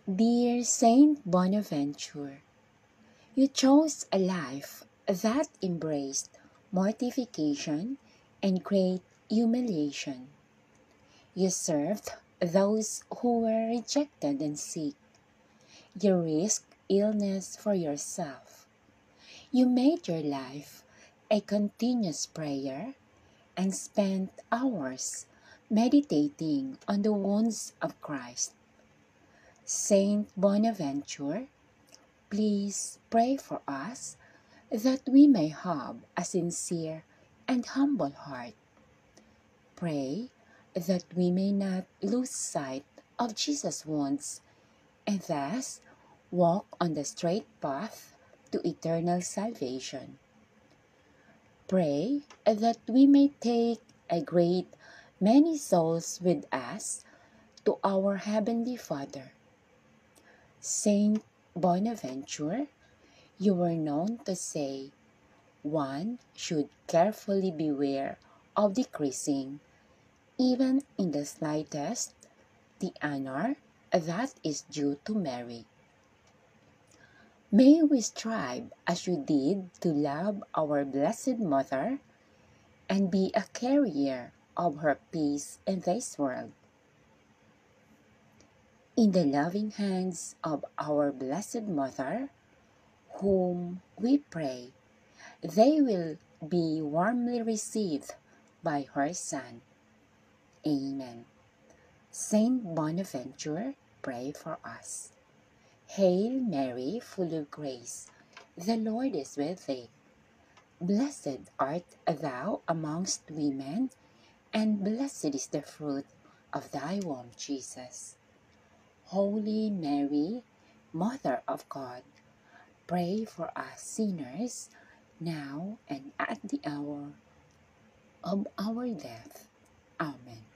Dear Saint Bonaventure, you chose a life that embraced mortification and great humiliation. You served those who were rejected and sick. You risked illness for yourself. You made your life a continuous prayer and spent hours meditating on the wounds of Christ. Saint Bonaventure, please pray for us that we may have a sincere and humble heart. Pray that we may not lose sight of Jesus' wounds and thus walk on the straight path to eternal salvation. Pray that we may take a great many souls with us to our Heavenly Father. Saint Bonaventure, you were known to say, one should carefully beware of decreasing, even in the slightest, the honor that is due to Mary. May we strive as you did to love our Blessed Mother and be a carrier of her peace in this world. In the loving hands of our Blessed Mother, whom we pray, they will be warmly received by her Son. Amen. Saint Bonaventure, pray for us. Hail Mary, full of grace, the Lord is with thee. Blessed art thou amongst women, and blessed is the fruit of thy womb, Jesus. Holy Mary, Mother of God, pray for us sinners, now and at the hour of our death. Amen.